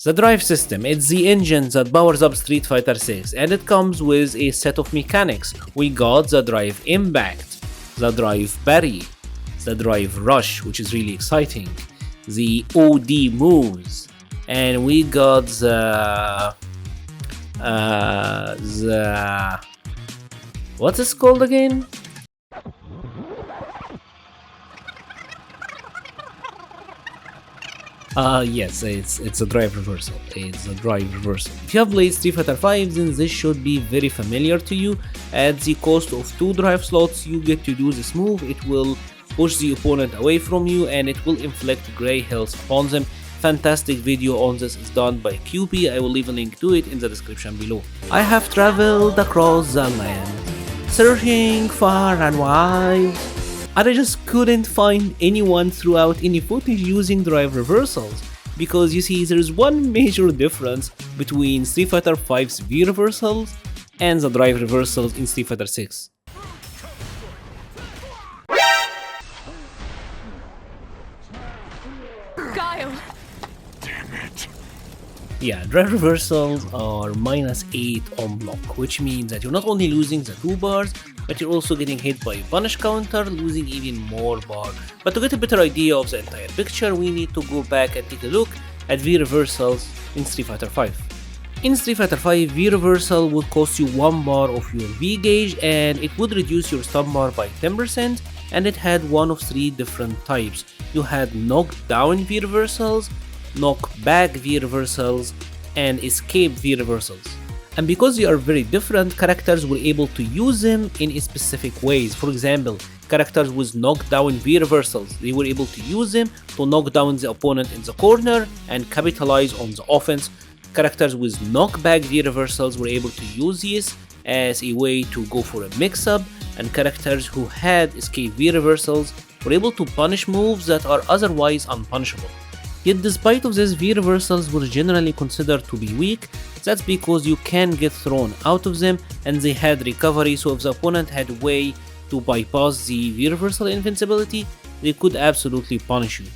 The drive system, it's the engine that powers up Street Fighter 6 and it comes with a set of mechanics. We got the drive impact, the drive parry, the drive rush, which is really exciting, the OD moves, and we got the what is called again? Yes, it's a drive reversal. It's a drive reversal. If you have played Street Fighter 5, then this should be very familiar to you. At the cost of 2 drive slots, you get to do this move. It will push the opponent away from you and it will inflict grey health upon them. Fantastic video on this is done by QP. I will leave a link to it in the description below. I have traveled across the land, searching far and wide, and I just couldn't find anyone throughout any footage using drive reversals, because you see there's one major difference between Street Fighter 5's V reversals and the drive reversals in Street Fighter 6. Yeah, drive reversals are -8 on block, which means that you're not only losing the 2 bars, but you're also getting hit by a punish counter, losing even more bar. But to get a better idea of the entire picture, we need to go back and take a look at V reversals in Street Fighter 5. In Street Fighter 5, V reversal would cost you 1 bar of your V gauge and it would reduce your stun bar by 10%, and it had one of 3 different types. You had knockdown V reversals, knockback V reversals, and escape V reversals. And because they are very different, characters were able to use them in specific ways. For example, characters with knockdown V reversals, they were able to use them to knock down the opponent in the corner and capitalize on the offense. Characters with knockback V reversals were able to use this as a way to go for a mix-up, and characters who had escape V reversals were able to punish moves that are otherwise unpunishable. Yet despite of this, V reversals were generally considered to be weak. That's because you can get thrown out of them and they had recovery, so if the opponent had a way to bypass the V reversal invincibility, they could absolutely punish you.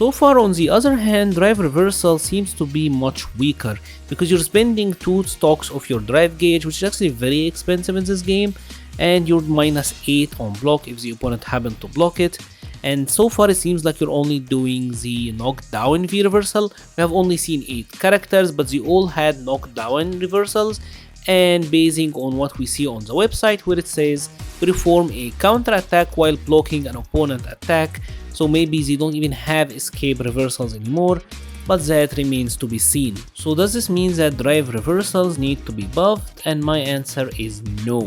So far, on the other hand, drive reversal seems to be much weaker because you're spending 2 stocks of your drive gauge, which is actually very expensive in this game, and you're -8 on block if the opponent happened to block it. And so far it seems like you're only doing the knockdown V reversal. We have only seen 8 characters, but they all had knockdown reversals, and basing on what we see on the website where it says perform a counter attack while blocking an opponent attack, so maybe they don't even have escape reversals anymore, but that remains to be seen. So does this mean that drive reversals need to be buffed? And my answer is no.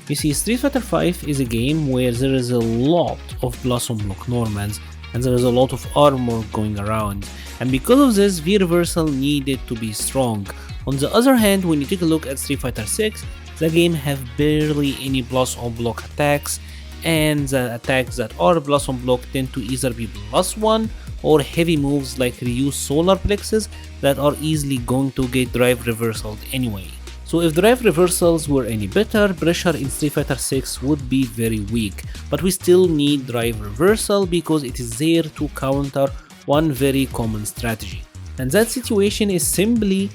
You see, Street Fighter 5 is a game where there is a lot of Blossom Block Normans and there is a lot of armor going around, and because of this, V reversal needed to be strong. On the other hand, when you take a look at Street Fighter 6, the game have barely any Blossom Block attacks, and the attacks that are Blossom Block tend to either be +1 or heavy moves like Ryu's Solar Plexus that are easily going to get drive reversals anyway. So if drive reversals were any better, pressure in Street Fighter 6 would be very weak, but we still need drive reversal because it is there to counter one very common strategy. And that situation is simply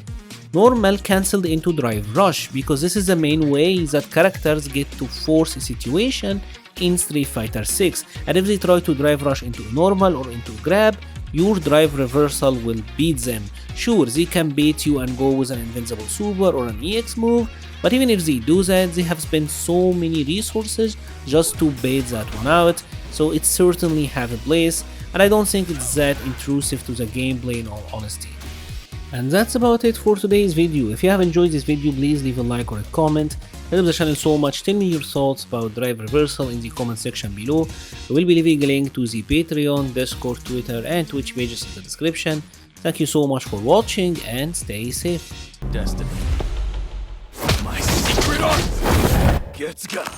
normal cancelled into drive rush, because this is the main way that characters get to force a situation in Street Fighter 6, and if they try to drive rush into normal or into grab, your drive reversal will beat them. Sure, they can bait you and go with an invincible super or an EX move, but even if they do that, they have spent so many resources just to bait that one out, so it certainly have a place, and I don't think it's that intrusive to the gameplay in all honesty. And that's about it for today's video. If you have enjoyed this video, please leave a like or a comment. Help the channel so much. Tell me your thoughts about drive reversal in the comment section below. I will be leaving a link to the Patreon, Discord, Twitter and Twitch pages in the description. Thank you so much for watching and stay safe. Destiny. My secret art gets got.